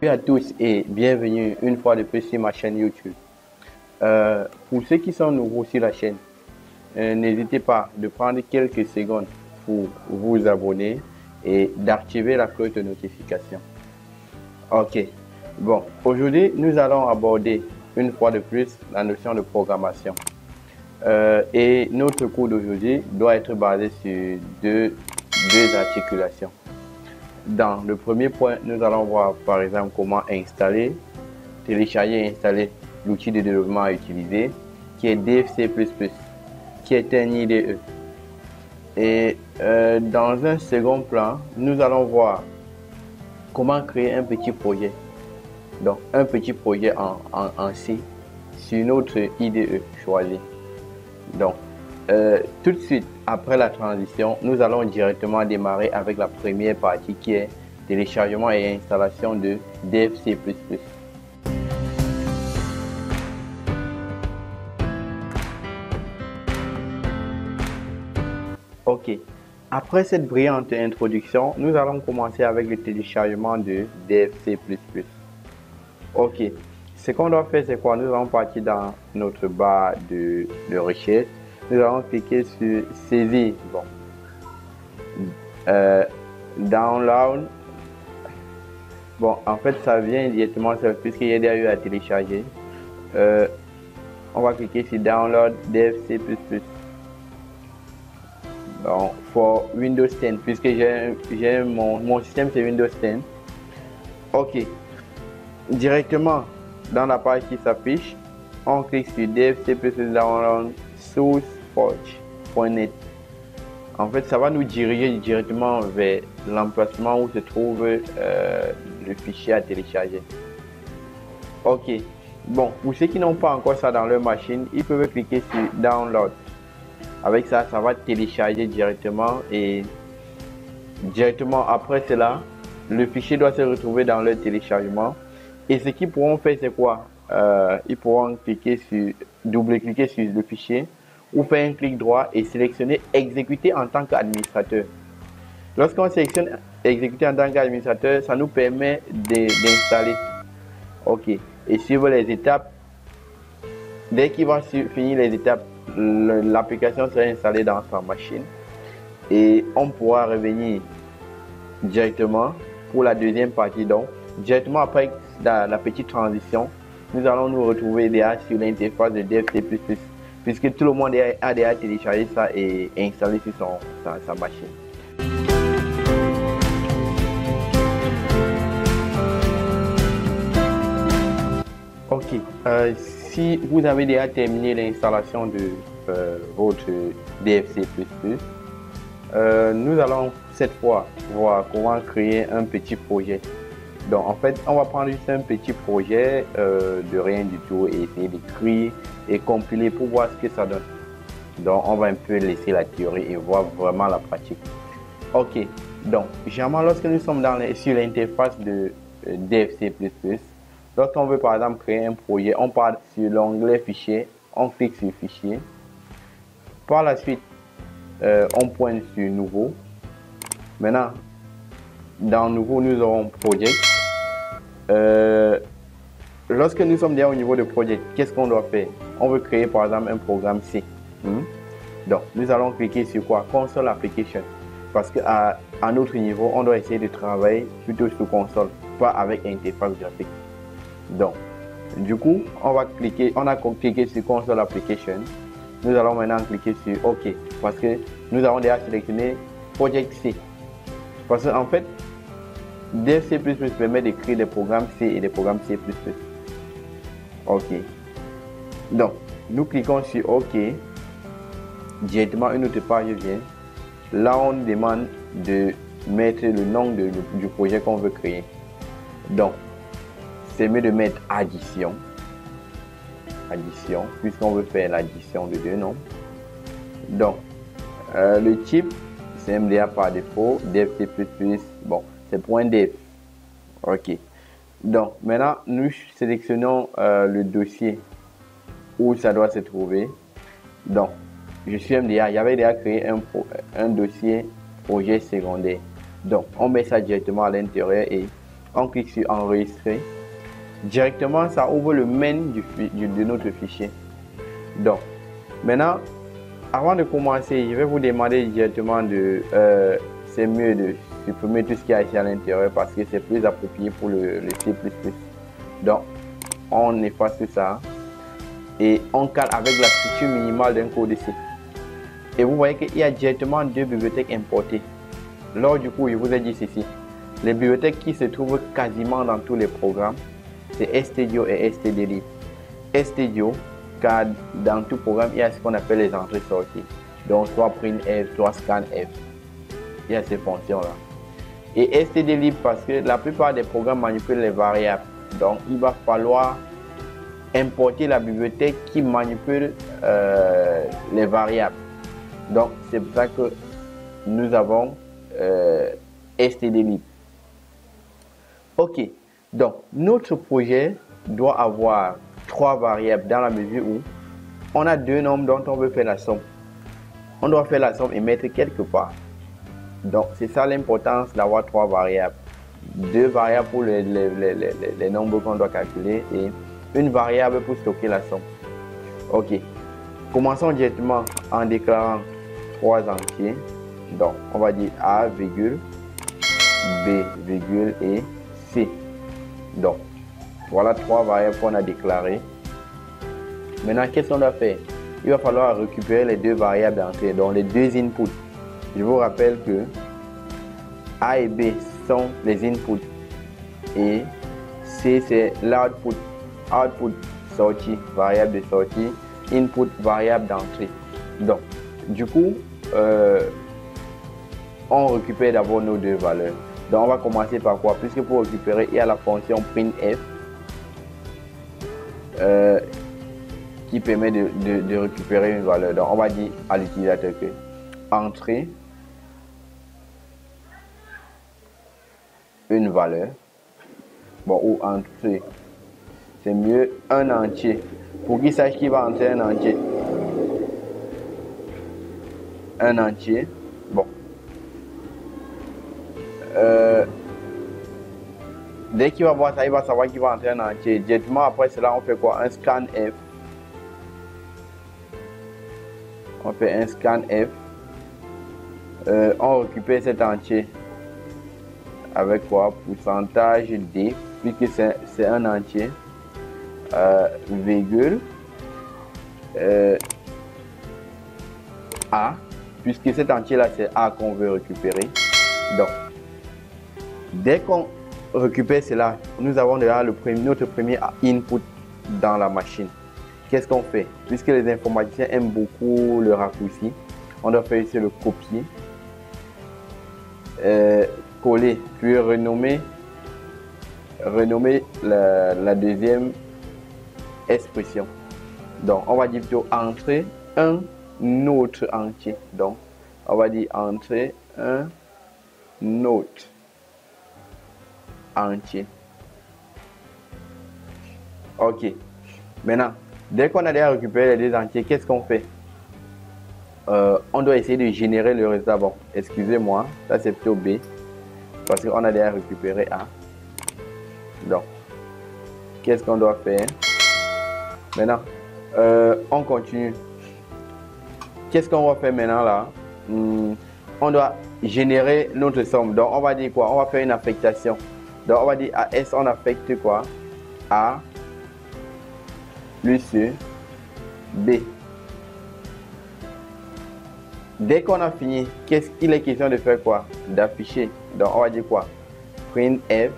Salut à tous et bienvenue une fois de plus sur ma chaîne YouTube. Pour ceux qui sont nouveaux sur la chaîne, n'hésitez pas de prendre quelques secondes pour vous abonner et d'activer la cloche de notification. Ok, bon, aujourd'hui nous allons aborder une fois de plus la notion de programmation. Et notre cours d'aujourd'hui doit être basé sur deux articulations. Dans le premier point, nous allons voir par exemple comment installer, télécharger et installer l'outil de développement à utiliser qui est DFC++, qui est un IDE. Et dans un second plan, nous allons voir comment créer un petit projet. Donc un petit projet en C sur notre IDE choisi. Donc tout de suite après la transition, nous allons directement démarrer avec la première partie qui est téléchargement et installation de DFC++. Ok, après cette brillante introduction, nous allons commencer avec le téléchargement de DFC++. Ok, ce qu'on doit faire, c'est quoi? Nous allons partir dans notre barre de recherche. Nous allons cliquer sur saisir. Bon. Download. Bon, en fait, ça vient directement puisqu'il y a déjà eu à télécharger. On va cliquer sur Download DFC++. Donc, pour Windows 10, puisque j'ai mon système, c'est Windows 10. Ok. Directement dans la page qui s'affiche, on clique sur DFC++ Download sourceforge.net. En fait, ça va nous diriger directement vers l'emplacement où se trouve le fichier à télécharger. Ok, bon, pour ceux qui n'ont pas encore ça dans leur machine, ils peuvent cliquer sur Download. Avec ça, ça va télécharger directement et directement après cela, le fichier doit se retrouver dans leur téléchargement. Et ce qu'ils pourront faire, c'est quoi? Ils pourront double-cliquer sur le fichier ou faire un clic droit et sélectionner exécuter en tant qu'administrateur. Lorsqu'on sélectionne exécuter en tant qu'administrateur, ça nous permet d'installer. Ok, et suivre les étapes. Dès qu'il va finir les étapes, l'application sera installée dans sa machine et on pourra revenir directement pour la deuxième partie. Donc directement après la petite transition, nous allons nous retrouver déjà sur l'interface de DFC++, puisque tout le monde a déjà téléchargé ça et installé sur sa machine. Ok, si vous avez déjà terminé l'installation de votre DFC++, nous allons cette fois voir comment créer un petit projet. Donc en fait, on va prendre juste un petit projet de rien du tout et essayer d'écrire et compiler pour voir ce que ça donne. Donc on va un peu laisser la théorie et voir vraiment la pratique. Ok, donc généralement lorsque nous sommes sur l'interface de DFC++, lorsqu'on veut par exemple créer un projet, on part sur l'onglet fichier, on clique sur fichier. Par la suite, on pointe sur nouveau. Maintenant, dans nouveau, nous aurons project. Lorsque nous sommes déjà au niveau de project, qu'est-ce qu'on doit faire? On veut créer par exemple un programme C. Donc, nous allons cliquer sur quoi? Console application. Parce qu'à notre niveau, on doit essayer de travailler plutôt sur console, pas avec interface graphique. Donc, du coup, on a cliqué sur console application. Nous allons maintenant cliquer sur OK parce que nous avons déjà sélectionné project C. Parce qu'en fait, DFC++ permet d'écrire des programmes C et des programmes C++. Ok. Donc, nous cliquons sur OK. Directement, une autre page vient. Là, on nous demande de mettre le nom du projet qu'on veut créer. Donc, c'est mieux de mettre addition. Addition, puisqu'on veut faire l'addition de deux noms. Donc, le type, c'est MDA par défaut, DFC++, bon, c'est .def. Ok. Donc, maintenant, nous sélectionnons le dossier où ça doit se trouver. Donc, je suis MDA, j'avais déjà créé un dossier projet secondaire. Donc, on met ça directement à l'intérieur et On clique sur enregistrer. Directement, ça ouvre le main de notre fichier. Donc, maintenant, avant de commencer, je vais vous demander directement c'est mieux de supprimer tout ce qui a ici à l'intérieur parce que c'est plus approprié pour le C++. Donc, on efface tout ça et on cale avec la structure minimale d'un code C. Et vous voyez qu'il y a directement deux bibliothèques importées. Lors du coup, je vous ai dit ceci. Les bibliothèques qui se trouvent quasiment dans tous les programmes, c'est stdio et stdlib. Stdio, car dans tout programme, il y a ce qu'on appelle les entrées-sorties. Donc, soit printf, soit scanf. Il y a ces fonctions-là. Et stdlib parce que la plupart des programmes manipulent les variables. Donc, il va falloir importer la bibliothèque qui manipule les variables. Donc, c'est pour ça que nous avons stdlib. Ok, donc notre projet doit avoir 3 variables dans la mesure où on a 2 nombres dont on veut faire la somme. On doit faire la somme et mettre quelque part. Donc, c'est ça l'importance d'avoir 3 variables. 2 variables pour les nombres qu'on doit calculer et une variable pour stocker la somme. Ok, commençons directement en déclarant 3 entiers. Donc, on va dire A, virgule, B, virgule et C. Donc, voilà 3 variables qu'on a déclarées. Maintenant, qu'est-ce qu'on doit faire? Il va falloir récupérer les 2 variables d'entrée, donc les 2 inputs. Je vous rappelle que A et B sont les inputs et C c'est l'output. Output, sortie, variable de sortie, input, variable d'entrée. Donc, du coup, on récupère d'abord nos 2 valeurs. Donc, on va commencer par quoi? Puisque pour récupérer, il y a la fonction printf qui permet de récupérer une valeur. Donc, on va dire à l'utilisateur que entrée une valeur. Bon, ou entrée, c'est mieux un entier. Pour qu'il sache qu'il va entrer un entier. Un entier. Bon. Dès qu'il va voir ça, il va savoir qu'il va entrer un entier. Directement après cela, on fait quoi? Un scanf. On fait un scanf. On récupère cet entier. Avec quoi? Pourcentage D, puisque c'est un entier. Virgule. A, puisque cet entier là c'est A qu'on veut récupérer. Donc, dès qu'on récupère cela, nous avons déjà notre premier input dans la machine. Qu'est-ce qu'on fait? Puisque les informaticiens aiment beaucoup le raccourci, on doit faire ici le copier, coller, puis renommer la deuxième expression. Donc, on va dire plutôt entrer un autre entier. Donc, on va dire entrer un autre entier. Ok. Maintenant, dès qu'on a déjà récupéré les 2 entiers, qu'est-ce qu'on fait? On doit essayer de générer le résultat. Bon, excusez-moi, ça c'est plutôt B. Parce qu'on a déjà récupéré A. Donc, qu'est-ce qu'on doit faire? Maintenant, on continue. Qu'est-ce qu'on va faire maintenant là? On doit générer notre somme. Donc, on va dire quoi? On va faire une affectation. Donc, on va dire à S, on affecte quoi? A plus B. Dès qu'on a fini, qu'est-ce qu'il est question de faire quoi? D'afficher. Donc, on va dire quoi? Printf.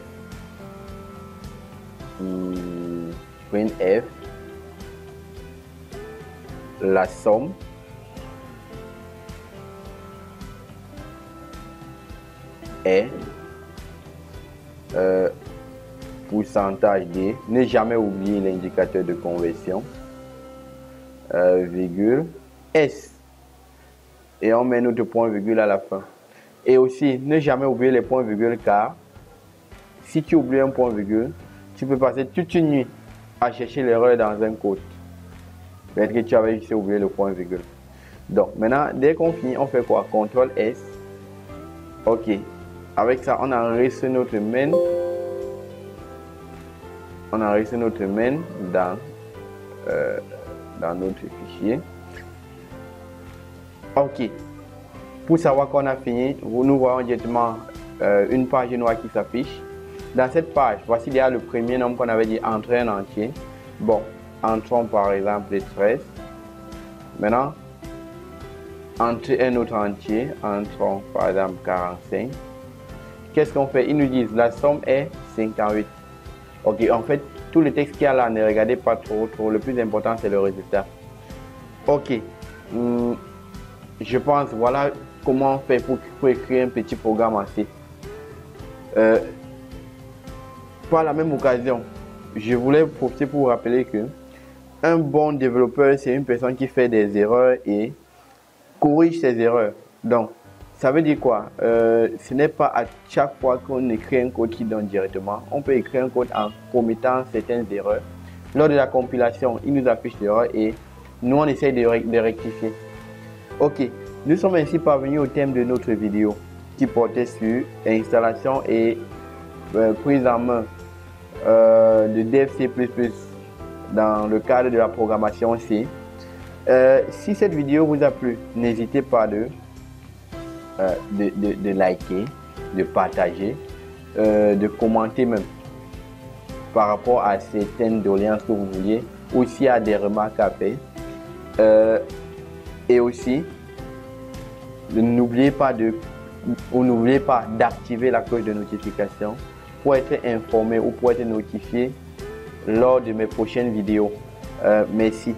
Printf. La somme est pourcentage D. Ne jamais oublier l'indicateur de conversion. Virgule S. Et on met notre point virgule à la fin. Et aussi, ne jamais oublier les points virgule car si tu oublies un point virgule, tu peux passer toute une nuit à chercher l'erreur dans un code. Peut-être que tu avais juste oublié le point virgule. Donc maintenant, dès qu'on finit, on fait quoi? CTRL S. Ok. Avec ça, on enregistre notre main On enregistre notre main dans notre fichier. Ok. Pour savoir qu'on a fini, nous voyons directement une page noire qui s'affiche. Dans cette page, voici déjà le premier nombre qu'on avait dit entrer un entier. Bon, entrons par exemple les 13. Maintenant, entrer un autre entier, entrons par exemple 45. Qu'est-ce qu'on fait? Ils nous disent la somme est 58. Ok, en fait, tout le texte qu'il y a là, ne regardez pas trop. Le plus important, c'est le résultat. Ok, je pense, voilà comment on fait pour écrire un petit programme en C. Par la même occasion, je voulais profiter pour vous rappeler que un bon développeur, c'est une personne qui fait des erreurs et corrige ses erreurs. Donc, ça veut dire quoi? Ce n'est pas à chaque fois qu'on écrit un code qui donne directement. On peut écrire un code en commettant certaines erreurs. Lors de la compilation, il nous affiche l'erreur et nous, on essaye de rectifier. Ok, nous sommes ainsi parvenus au thème de notre vidéo qui portait sur installation et prise en main de Dev C++ dans le cadre de la programmation C. Si cette vidéo vous a plu, n'hésitez pas de liker, de partager, de commenter même par rapport à certaines doléances que vous vouliez, ou s'il y a des remarques à faire. Et aussi, n'oubliez pas d'activer la cloche de notification pour être informé ou pour être notifié lors de mes prochaines vidéos. Merci.